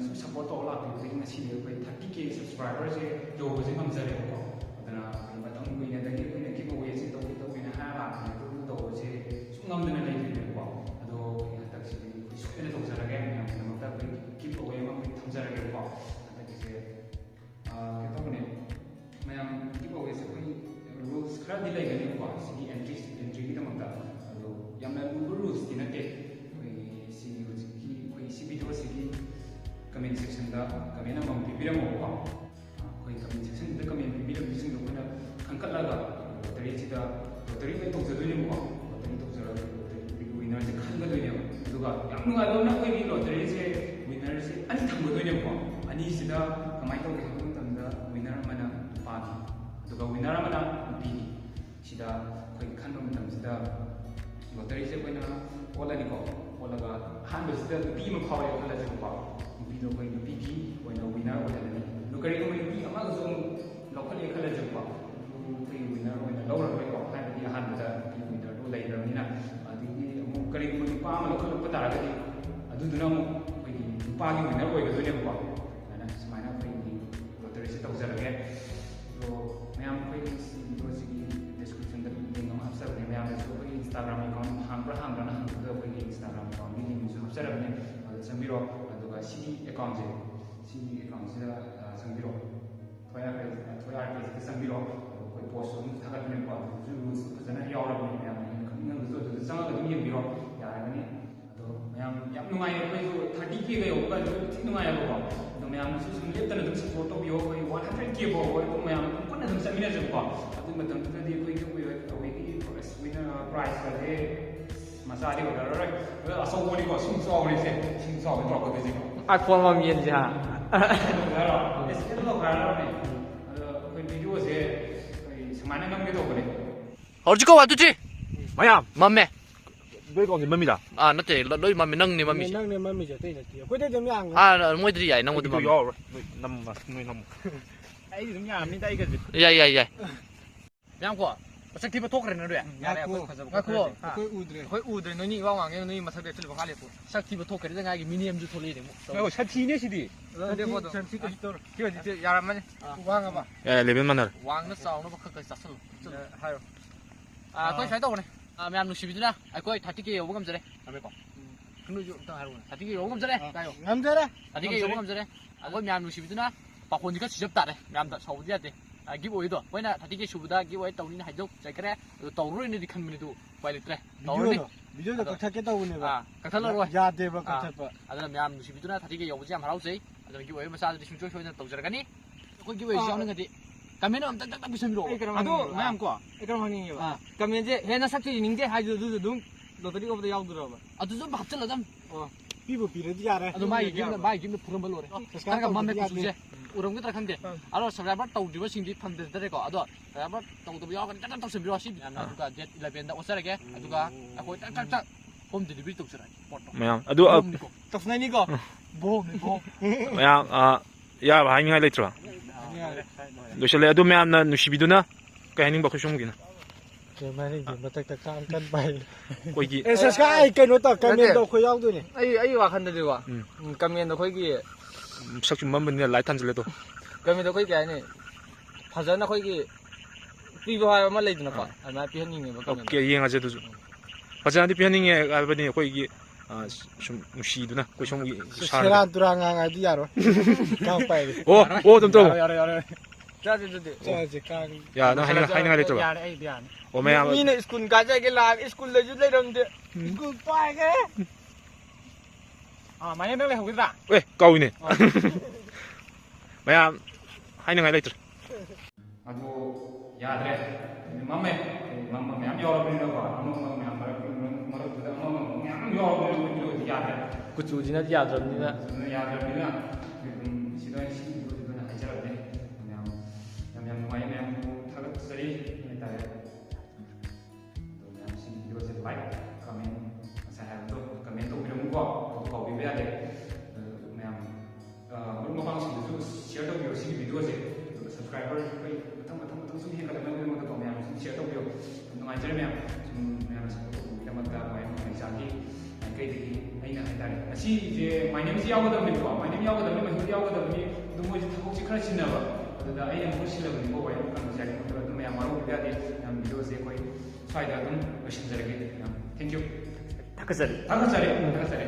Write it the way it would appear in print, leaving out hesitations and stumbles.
ꯃꯌꯥꯝꯅꯁꯨ ꯁꯞꯄꯣꯔꯠ ꯇꯧꯔ ꯂꯥꯛꯄꯤꯕꯗꯒꯤ ꯉꯁꯤꯗꯤ ꯑꯩꯈꯣꯏ 30K ꯁꯕꯁꯀ꯭ꯔꯥꯏꯕꯔꯁꯦ ꯌꯧꯕꯁꯦ ꯉꯝꯖꯔꯦꯕꯀꯣ ꯑꯗꯨꯅ ꯑꯩꯈꯣꯏ ꯃꯇꯝ ꯀꯨꯏꯅꯗꯒꯤ ꯑꯩꯈꯣꯏꯅ ꯒꯤꯞ ꯑꯋꯦꯁꯦ ꯇꯧꯒꯦꯅ ꯍꯥꯏꯔ ꯂꯥꯛꯄꯅꯦ ꯑꯗꯨ ꯇꯧꯕꯁꯦ ꯁꯨꯝ ꯉꯝꯗꯅ ꯂꯩꯇ꯭ꯔꯤꯅꯦꯕꯀꯣ ꯑꯗꯣ ꯍꯟꯗꯛꯁꯤꯗꯤ ꯑꯩꯈꯣꯏ ꯁꯣꯏꯗꯅ ꯇꯧꯖꯔꯒꯦ ꯃꯌꯥꯝꯒꯤꯗꯃꯛꯇ ꯑꯩꯈꯣꯏ ꯒꯤꯞ ꯑꯋꯦ ꯑꯃ ꯑꯩꯈꯣꯏ ꯊꯝꯖꯔꯒꯦꯕꯀꯣ ꯍꯟꯗꯛꯀꯤꯁꯦ ꯀꯩꯅꯣ ꯇꯧꯕꯅꯦ ꯃꯌꯥꯝ ꯒꯤꯞ ꯑꯋꯦꯁꯦ ꯑꯩꯈꯣꯏ ꯔꯨꯜꯁ ꯈꯔꯗꯤ ꯂꯩꯒꯅꯦꯕꯀꯣ ꯁꯤꯒꯤ ꯑꯦꯟꯇ꯭ꯔꯤꯒꯤꯗꯃꯛꯇ ꯑꯗꯣ ꯌꯥꯝꯅ ꯂꯨꯕ ꯔꯨꯜꯁꯇꯤ ꯅꯠꯇꯦ ꯑꯩꯈꯣꯏꯒꯤ ꯁꯤꯒꯤ ꯍꯧꯖꯤꯛꯀꯤ ꯑꯩꯈꯣꯏ ꯁꯤ ꯚꯤꯗꯤꯑꯣꯁꯤꯒꯤ ꯀꯃꯦꯟ ꯁꯦꯛꯁꯟꯗ ꯀꯃꯦꯟ ꯑꯃꯃꯝ ꯄꯤꯕꯤꯔꯝꯃꯣꯕꯀꯣ ꯑꯩꯈꯣꯏ ꯀꯃꯦꯟ ꯁꯦꯛꯁꯟꯁꯤꯗ ꯀꯃꯦꯟ ꯄꯤꯕꯤꯔꯝꯕꯁꯤꯡꯗꯣ ꯑꯩꯈꯣꯏꯅ ꯈꯟꯀꯠꯂꯒ ꯂꯣꯇꯔꯤꯁꯤꯗ ꯂꯣꯇꯔꯤ ꯑꯣꯏꯅ ꯇꯧꯖꯗꯣꯏꯅꯦꯕꯀꯣ ꯂꯣꯇꯔꯤ ꯇꯧꯖꯔꯒ ꯂꯣꯇꯔꯤꯒꯤ ꯋꯤꯅꯔꯁꯦ ꯈꯟꯒꯗꯣꯏꯅꯦꯕ ꯑꯗꯨꯒ ꯌꯥꯝ ꯅꯨꯡꯉꯥꯏꯕ ꯑꯃꯅ ꯑꯩꯈꯣꯏꯒꯤ ꯂꯣꯇꯔꯤꯁꯦ ꯋꯤꯅꯔꯁꯦ ꯑꯅꯤ ꯊꯝꯒꯗꯣꯏꯅꯦꯕꯀꯣ ꯑꯅꯤꯁꯤꯗ ꯀꯃꯥꯏꯅ ꯇꯧꯒꯦ ꯍꯥꯏꯕ ꯃꯇꯝꯗ ꯋꯤꯅꯔ ꯑꯃꯅ ꯅꯨꯄꯥꯒꯤ ꯑꯗꯨꯒ ꯋꯤꯅꯔ ꯑꯃꯅ ꯅꯨꯄꯤꯒꯤ ꯁꯤꯗ ꯑꯩꯈꯣꯏ ꯈꯟꯕ ꯃꯇꯝꯁꯤꯗ ꯂꯣꯇꯔꯤꯁꯦ ꯑꯩꯈꯣꯏꯅ ꯑꯣꯜꯂꯅꯤꯀꯣ ꯑꯣꯜꯂꯒ ꯑꯍꯥꯟꯕꯁꯤꯗ ꯅꯨꯄꯤ ꯑꯃ ꯐꯥꯎꯔꯦ ꯈꯜꯂꯁꯦꯕꯀꯣ ꯅꯨꯄꯤꯗꯣ ꯑꯩꯈꯣꯏ ꯅꯨꯄꯤꯒꯤ ꯑꯣꯏꯅ ꯋꯤꯅꯔ ꯑꯣꯏꯍꯜꯂꯅꯤ ꯑꯗꯨ ꯀꯔꯤꯒꯨꯝꯕ ꯅꯨꯄꯤ ꯑꯃꯒꯁꯨ ꯑꯃꯨꯛ ꯂꯧꯈꯠꯂꯦ ꯈꯜꯂꯁꯦꯕꯀꯣ ꯑꯩꯈꯣꯏꯒꯤ ꯋꯤꯅꯔ ꯑꯣꯏꯅ ꯂꯧꯔꯔꯣꯏꯀꯣ ꯍꯥꯏꯕꯗꯤ ꯑꯍꯥꯟꯕꯗ ꯅꯨꯄꯤ ꯋꯤꯅꯔꯗꯣ ꯂꯩꯈ꯭ꯔꯕꯅꯤ나 ꯑꯗꯒꯤ ꯑꯃꯨꯛ ꯀꯔꯤꯒꯨꯝꯕ ꯅꯨꯄꯥ ꯑꯃ ꯂꯧꯈꯠꯂꯛꯄ ꯇꯥꯔꯒꯗꯤ ꯑꯗꯨꯗꯨꯅ ꯑꯃꯨꯛ ꯑꯩꯈꯣꯏꯒꯤ ꯅꯨꯄꯥꯒꯤ ꯋꯤꯅꯔ ꯑꯣꯏꯒꯗꯣꯏꯅꯦꯕꯀꯣ ꯁꯨꯃꯥꯏꯅ ꯑꯩꯈꯣꯏꯒꯤ ꯂꯣꯇꯔꯤꯁꯦ ꯇꯧꯖꯔꯒꯦ ꯑꯗꯣ ꯃꯌꯥꯝ ꯑꯩꯈꯣꯏꯒꯤ ꯚꯤꯗꯤꯑꯣꯁꯤꯒꯤ ꯗꯤꯁꯀ꯭ꯔꯤꯞꯁꯟꯗ ꯂꯤꯡ ꯑꯃ ꯍꯥꯞꯆꯔꯕꯅꯦ ꯃꯌꯥꯝꯅꯁꯨ ꯑꯩꯈꯣꯏꯒꯤ ꯏꯟꯁꯇꯥꯒ꯭ꯔꯥꯝ ꯑꯦꯀꯥꯎꯟ ꯍꯥꯡꯕ꯭ꯔꯥꯅ ꯍꯪꯕꯗ ꯑꯩꯈꯣꯏꯒꯤ ꯏꯟꯁꯇꯥꯒ꯭ꯔꯥꯝ ꯑꯦꯀꯥꯎꯟꯒꯤ ꯂꯤꯡꯁꯨ ꯍꯥꯞꯆꯔꯕꯅꯦ ꯑꯗꯨ ꯆꯪꯕꯤꯔꯣ ꯑꯗꯨꯒ ꯁꯤꯒꯤ ꯑꯦꯀꯥꯎꯟꯁꯤꯗ ꯆꯪꯕꯤꯔꯣ ꯊꯣꯏ ꯆꯪꯕꯤꯔꯣ ꯑꯩꯈꯣꯏ ꯄꯣꯁꯠ ꯑꯗꯨꯝ ꯊꯥꯒꯠꯄꯅꯦꯕꯀꯣ ꯑꯗꯨꯁꯨ ꯔꯨꯜꯁ ꯐꯖꯅ ꯌꯥꯎꯔꯕꯅꯦ ꯃꯌꯥꯝꯅ ꯍꯦꯟꯅ ꯈꯪꯅꯤꯡꯉꯒꯁꯨ ꯑꯗꯨꯗ ꯆꯪꯉꯒ ꯑꯗꯨꯝ ꯌꯦꯡꯕꯤꯔꯣ ꯌꯥꯔꯒꯅꯤ ꯑꯗꯣ ꯃꯌꯥꯝ ꯌꯥꯝ ꯅꯨꯡꯉꯥꯏꯌꯦ ꯑꯩꯈꯣꯏꯁꯨ 30Kꯒ ꯌꯧꯕ ꯀꯥꯟꯗ ꯊꯤ ꯅꯨꯡꯉꯥꯏꯌꯦꯕꯀꯣ ꯑꯗꯣ ꯃꯌꯥꯝꯅꯁꯨ ꯁꯨꯝ ꯂꯦꯞꯇꯅ ꯑꯗꯨꯝ ꯁꯞꯄꯣꯔꯠ ꯇꯧꯕꯤꯌꯣ ꯑꯩꯈꯣꯏ 100K ꯐꯥꯎꯕ ꯑꯗꯨꯝ ꯃꯌꯥꯝ ꯑꯗꯨꯝ ꯄꯨꯟꯅ ꯑꯗꯨꯝ ꯆꯠꯃꯤꯟꯅꯖꯦꯕꯀꯣ ꯑꯗꯨꯒꯤ ꯃꯇꯝꯗꯨꯗꯗꯤ ꯑꯩꯈꯣꯏꯒꯤ ꯄ꯭ꯔꯥꯏꯖꯀꯁꯦ ꯃꯆꯥꯗꯤ ꯑꯣꯏꯔꯔꯣꯏ ꯑꯆꯧꯕꯅꯤꯀꯣ ꯁꯨꯝ ꯆꯥꯎꯔꯤꯁꯦ ꯁꯨꯝ ꯆꯥꯎꯕ ꯇꯧꯔꯛꯀꯗꯣꯏꯁꯦ iPhone ꯑꯃ ꯌꯦꯟꯁꯤ ꯍꯥ ꯑꯗꯣ ꯑꯩꯈꯣꯏ ꯚꯤꯗꯤꯑꯣꯁꯦ ꯑꯩꯈꯣꯏ ꯁꯨꯃꯥꯏꯅ ꯅꯝꯒꯦ ꯇꯧꯕꯅꯦ ꯍꯧꯖꯤꯛꯀꯣ ꯋꯥꯗꯨ지 ꯃꯌꯥꯝ ꯃꯝꯃꯦ ꯅꯣꯏ ꯀꯣꯟꯁꯦ ꯃꯝꯃꯤꯗ ꯅꯠꯇꯦ ꯂꯣꯏ ꯃꯝꯃꯦ ꯅꯪꯅꯦ ꯃꯝꯃꯤꯁꯦ ꯅꯪꯅꯦ ꯃꯝꯃꯤꯁꯦ ꯑꯇꯩ ꯅꯠꯇꯦ ꯑꯩꯈꯣꯏꯗꯤ ꯑꯗꯨꯝ ꯌꯥꯡꯉꯦ ꯃꯣꯏꯗꯗꯤ ꯌꯥꯏ ꯅꯪꯕꯨꯗꯤ ꯑꯩꯗꯤ ꯃꯝꯃꯦ ꯌꯥꯎꯔꯔꯣꯏ ꯅꯣꯏ ꯅꯝꯃꯨ ꯑꯩꯗꯤ ꯑꯗꯨꯝ ꯌꯥꯝꯃꯤꯗ ꯑꯩꯒꯁꯦ ꯌꯥꯏ ꯃꯌꯥꯝ ꯀꯣ ꯃꯁꯛ ꯊꯤꯕ ꯊꯣꯛꯈ꯭ꯔꯦꯅ ꯅꯣꯏ ꯌꯥꯔꯦ ꯑꯩꯈꯣꯏ ꯐꯖꯕ ꯑꯩꯈꯣꯏ ꯎꯗ꯭ꯔꯦ ꯅꯣꯏꯅꯤ ꯏꯋꯥ ꯋꯥꯡꯉꯦ ꯅꯣꯏ ꯃꯊꯛꯇ ꯆꯠꯂꯤꯕ ꯃꯈꯥ ꯂꯦꯞꯄꯨ ꯁꯛ ꯊꯤꯕ ꯊꯣꯛꯈ꯭ꯔꯦꯗ ꯉꯥꯏꯒꯤ ꯃꯤꯅꯦꯝꯁꯨ ꯊꯣꯛꯂꯛꯏꯅꯦ ꯑꯣ ꯁꯥꯊꯤꯅꯦ ꯁꯤꯗꯤ ꯁꯤ ꯍꯧꯖꯤꯛꯇꯤ ꯌꯥꯔꯝꯃꯅꯤ ꯋꯥꯡꯉꯕ ꯂꯦꯚꯦꯜ ꯃꯥꯟꯅꯔꯦ ꯋꯥꯡꯅ ꯆꯥꯎꯅꯕ ꯈꯔ ꯆꯥꯁꯜꯂꯨ ꯍꯥꯏꯔꯣ ꯑꯩꯈꯣꯏ ꯁꯨꯃꯥꯏꯅ ꯇꯧꯕꯅꯦ ꯃꯌꯥꯝ ꯅꯨꯡꯁꯤꯕꯤꯗꯨꯅ ꯑꯩꯈꯣꯏ 30K ꯌꯧꯕ ꯉꯝꯖꯔꯦ ꯉꯝꯃꯦꯀꯣ ꯅꯣꯏꯁꯨ ꯑꯝꯇꯪ ꯍꯥꯏꯔꯛꯎꯅꯦ 30K ꯌꯧꯕ ꯉꯝꯖꯔꯦ ꯀꯥꯏꯌꯣ ꯉꯝꯖꯔꯦ 30K ꯌꯧꯕ ꯉꯝꯖꯔꯦ ꯑꯩꯈꯣꯏ ꯃꯌꯥꯝ ꯅꯨꯡꯁꯤꯕꯤꯗꯨꯅ ꯄꯥꯈꯣꯟꯗꯤ ꯈꯔ ꯁꯤꯖꯞ ꯇꯥꯔꯦ ꯃꯌꯥꯝꯗ ꯁꯥꯎꯕꯗꯤ ꯌꯥꯗꯦ ꯒꯤꯞ ꯑꯣꯏꯗꯣ ꯑꯩꯈꯣꯏꯅ 30K ꯁꯨꯕꯗ ꯒꯤꯞ ꯑꯣꯏ ꯇꯧꯅꯤꯅ ꯍꯥꯏꯗꯣꯛꯆꯈ꯭ꯔꯦ ꯑꯗꯨ ꯇꯧꯔꯔꯣꯏꯅꯗꯤ ꯈꯟꯕꯅꯤ ꯑꯗꯨ ꯎꯄꯥꯏ ꯂꯩꯇ꯭ꯔꯦ ꯇꯧꯔꯅꯤ ꯚꯤꯗꯤꯑꯣꯗꯣ ꯀꯛꯊꯠꯀꯦ ꯇꯧꯕꯅꯦꯕ ꯀꯛꯊꯠꯂꯔꯣꯏ ꯌꯥꯗꯦꯕ ꯀꯛꯊꯠꯄ ꯑꯗꯨꯅ ꯃꯌꯥꯝ ꯅꯨꯡꯁꯤꯕꯤꯗꯨꯅ 30K ꯌꯧꯕꯁꯦ ꯌꯥꯝ ꯍꯔꯥꯎꯖꯩ ꯑꯗꯨꯅ ꯒꯤꯞ ꯑꯣꯏ ꯃꯆꯥꯗꯨꯗꯤ ꯁꯨꯡꯁꯣꯏ ꯁꯣꯏꯗꯅ ꯇꯧꯖꯔꯒꯅꯤ ꯑꯩꯈꯣꯏ ꯒꯤꯞ ꯑꯣꯏꯁꯤ ꯌꯥꯎꯅꯤꯡꯉꯗꯤ ꯀꯃꯦꯟ ꯑꯝꯇꯪ ꯄꯤꯁꯟꯕꯤꯔꯛꯑꯣ ꯑꯗꯣ ꯃꯌꯥꯝ ꯀꯣ ꯑꯩ ꯀꯔꯝ ꯍꯪꯅꯤꯡꯉꯦꯕ ꯀꯃꯦꯟꯁꯦ ꯍꯦꯟꯅ ꯁꯛꯁꯦ ꯌꯦꯡꯅꯤꯡꯗꯦ ꯍꯥꯏꯗꯨ ꯑꯗꯨꯁꯨ ꯑꯗꯨꯝ ꯂꯣꯇꯔꯤ ꯑꯣꯐꯗ ꯌꯥꯎꯗꯣꯔꯕ ꯑꯗꯨꯁꯨ ꯑꯗꯨꯝ ꯍꯥꯞꯆꯤꯜꯂꯗꯝ ꯄꯤꯕꯨ ꯄꯤꯔꯗꯤ ꯌꯥꯔꯦ ꯑꯗꯣ ꯃꯥꯒꯤ ꯒꯤꯞꯅ ꯐꯨꯔꯝꯕ ꯂꯣꯏꯔꯦ ꯈꯔꯒ ꯃꯝꯃꯦ ꯀꯨꯆꯨꯁꯦ ꯎꯔꯝꯒꯗ꯭ꯔꯥ ꯈꯪꯗꯦ ꯑꯗꯣ ꯁꯕꯁꯀ꯭ꯔꯥꯏꯕꯔ ꯇꯧꯗ꯭ꯔꯤꯕꯁꯤꯡꯗꯤ ꯐꯪꯗ꯭ꯔꯦꯀꯣ ꯑꯗꯣ ꯁꯕꯁꯀ꯭ꯔꯥꯏꯕꯔ ꯇꯧꯗꯕ ꯌꯥꯎꯔꯒꯗꯤ ꯇꯛ ꯇꯧꯁꯟꯕꯤꯔꯣ ꯁꯤ ꯑꯗꯨꯒ ꯗꯦꯠ 11ꯗ ꯑꯣꯠꯆꯔꯒꯦ ꯑꯗꯨꯒ ꯑꯩꯈꯣꯏ ꯇꯛ ꯍꯣꯝ ꯗꯤꯂꯤꯚꯔꯤ ꯇꯧꯖꯔꯛꯑꯒꯦ ꯄꯣꯠꯇꯣ ꯃꯌꯥꯝ ꯑꯗꯨ ꯇꯧꯁꯟꯅꯅꯤꯀꯣ ꯕꯣꯝ ꯃꯌꯥꯝ ꯌꯥꯕ ꯍꯥꯏꯅꯤꯡꯉꯥꯏ ꯂꯩꯇ꯭ꯔꯣ ꯂꯣꯏꯁꯤꯜꯂꯦ ꯑꯗꯨ ꯃꯌꯥꯝꯅ ꯅꯨꯡꯁꯤꯕꯤꯗꯨꯅ ꯀꯩ ꯍꯥꯏꯅꯤꯡꯕ ꯑꯩꯈꯣꯏ ꯁꯣꯝꯒꯤꯅ ꯃꯊꯛꯇ ꯀꯥꯡ ꯀꯟ ꯄꯥꯏ ꯑꯩꯈꯣꯏꯒꯤ ꯁꯕꯁꯀ꯭ꯔꯥꯏꯕ ꯀꯩꯅꯣ ꯇꯧ ꯀꯃꯦꯟꯇꯣ ꯑꯩꯈꯣꯏ ꯌꯥꯎꯗꯣꯏꯅꯦ ꯑꯩ ꯋꯥꯈꯟꯗꯗꯤꯀꯣ ꯀꯃꯦꯟꯗꯣ ꯑꯩꯈꯣꯏꯒꯤ ꯁꯛꯁꯨ ꯃꯝꯕꯅꯤꯅ ꯂꯥꯏꯠ ꯊꯥꯟꯖꯜꯂꯦꯗꯣ ꯀꯃꯦꯟꯗꯣ ꯑꯩꯈꯣꯏ ꯀꯩ ꯍꯥꯏꯅꯤ ꯐꯖꯅ ꯑꯩꯈꯣꯏꯒꯤ ꯄꯤꯕ ꯍꯥꯏꯕ ꯑꯃ ꯂꯩꯗꯅꯀꯣ ꯑꯗꯨꯃꯥꯏꯅ ꯄꯤꯍꯟꯅꯤꯡꯉꯦꯕ ꯑꯣꯀꯦ ꯌꯦꯡꯉꯁꯦ ꯑꯗꯨꯁꯨ ꯐꯖꯅꯗꯤ ꯄꯤꯍꯟꯅꯤꯡꯉꯦ ꯍꯥꯏꯕꯅꯤ ꯑꯩꯈꯣꯏꯒꯤ ꯁꯨꯝ ꯅꯨꯡꯁꯤꯗꯨꯅ ꯑꯩꯈꯣꯏ ꯁꯣꯝꯒꯤ ꯁꯦꯔꯥꯟ ꯇꯨꯔꯥꯟ ꯉꯥꯡꯉꯗꯤ ꯌꯥꯔꯣꯏ ꯀꯥꯡ ꯄꯥꯏꯔꯦ ꯑꯗꯨꯝ ꯇꯧ ꯌꯥꯔꯦ ꯆꯥꯁꯦ ꯀꯥꯡ ꯅꯪ ꯍꯥꯏꯅꯤꯡꯉꯥꯏ ꯂꯩꯇ꯭ꯔꯕ ꯌꯥꯔꯦ ꯑꯩꯗꯤ ꯌꯥꯔꯦ ꯑꯣ ꯃꯌꯥꯝ ꯃꯤꯅ ꯁ꯭ꯀꯨꯜ ꯀꯥꯖꯒꯦ ꯂꯥꯛꯑꯒ ꯁ꯭ꯀꯨꯜꯗꯁꯨ ꯂꯩꯔꯝꯗꯦ ꯁ꯭ꯀꯨꯜ ꯄꯥꯏꯒꯦ ꯃꯥꯏꯅ ꯅꯪ ꯂꯩꯍꯧꯒꯗ꯭ꯔꯥ ꯀꯧꯏꯅꯦ ꯃꯌꯥꯝ ꯍꯥꯏꯅꯤꯡꯉꯥꯏ ꯂꯩꯇ꯭ꯔꯦ ꯑꯗꯣ ꯌꯥꯗ꯭ꯔꯦ ꯃꯝꯃꯦ ꯃꯝꯕ ꯃꯌꯥꯝ ꯌꯥꯎꯔꯕꯅꯤꯅꯀꯣ ꯑꯃꯝꯕ ꯃꯌꯥꯝ ꯃꯔꯛꯇꯨꯗ ꯑꯃꯝꯕ ꯃꯌꯥꯝ ꯌꯥꯎꯔꯕꯅꯤꯅ ꯚꯤꯗꯤꯑꯣꯗꯤ ꯌꯥꯗ꯭ꯔꯦ ꯀꯨꯆꯨꯁꯤꯅꯗꯤ ꯌꯥꯗ꯭ꯔꯕꯅꯤꯅ ꯁꯤꯗ ꯁꯤ ꯚꯤꯗꯤꯑꯣꯁꯤꯗ ꯍꯥꯏꯖꯔꯕꯅꯦ ꯌꯥꯝ ꯅꯨꯡꯉꯥꯏ ꯃꯌꯥꯝꯕꯨ ꯊꯥꯒꯠꯆꯔꯤ ꯍꯥꯏꯇꯥꯔꯦ ꯑꯗꯣ ꯃꯌꯥꯝ ꯁꯤ ꯚꯤꯗꯤꯑꯣꯁꯦ ꯂꯥꯏꯛ ꯀꯃꯦꯟ ꯉꯁꯥꯏ ꯍꯥꯏꯕꯗꯣ ꯀꯃꯦꯟ ꯇꯧꯕꯤꯔꯝꯃꯨꯀꯣ ꯀꯥꯎꯕꯤꯕ ꯌꯥꯗꯦ ꯃꯌꯥꯝ ꯃꯔꯨꯞ ꯃꯄꯥꯡꯁꯤꯡꯗꯁꯨ ꯁꯤꯌꯔ ꯇꯧꯕꯤꯌꯣ ꯁꯤꯒꯤ ꯚꯤꯗꯤꯑꯣꯁꯦ ꯑꯗꯨꯒ ꯁꯕꯁꯀ꯭ꯔꯥꯏꯕꯔ ꯑꯩꯈꯣꯏ ꯃꯊꯪ ꯁꯨꯝ ꯍꯦꯟꯒꯠꯂꯛꯅꯕꯒꯤꯗꯃꯛꯇꯀꯣ ꯃꯌꯥꯝ ꯁꯨꯝ ꯁꯤꯌꯔ ꯇꯧꯕꯤꯌꯣ ꯅꯨꯡꯉꯥꯏꯖꯔꯦ ꯃꯌꯥꯝ ꯁꯨꯝ ꯃꯌꯥꯝꯅ ꯁꯞꯄꯣꯔꯠ ꯇꯧꯕꯤꯒꯤꯗꯃꯛꯇ ꯃꯌꯥꯝ ꯏꯁꯥꯒꯤ ꯃꯥꯏꯀꯩꯗꯒꯤ ꯑꯩꯅ ꯍꯥꯏꯇꯥꯔꯦ ꯑꯁꯤꯁꯦ ꯃꯥꯏꯅꯦꯝꯁꯤ ꯌꯥꯎꯒꯗꯕꯅꯤꯀꯣ ꯃꯥꯏꯅꯦꯝ ꯌꯥꯎꯒꯗꯕꯅꯤ ꯃꯍꯨꯠ ꯌꯥꯎꯒꯗꯕꯅꯤ ꯑꯗꯨ ꯃꯣꯏꯁꯦ ꯊꯕꯛꯁꯤ ꯈꯔ ꯆꯤꯟꯅꯕ ꯑꯗꯨꯗ ꯑꯩꯅ ꯃꯍꯨꯠ ꯁꯤꯜꯂꯕꯅꯤꯀꯣ ꯌꯥꯝ ꯀꯩꯅꯣꯁꯦ ꯑꯗꯨ ꯃꯌꯥꯝ ꯋꯥꯔꯧꯕꯤꯕ ꯌꯥꯗꯦ ꯌꯥꯝ ꯚꯤꯗꯤꯑꯣꯁꯦ ꯑꯩꯈꯣꯏ ꯁ꯭ꯋꯥꯏꯗ ꯑꯗꯨꯝ ꯂꯣꯏꯁꯤꯟꯖꯔꯒꯦ ꯌꯥꯝ ꯊꯦꯡꯛ ꯌꯨ ꯊꯥꯒꯠꯆꯔꯤ ꯊꯥꯒꯠꯆꯔꯤ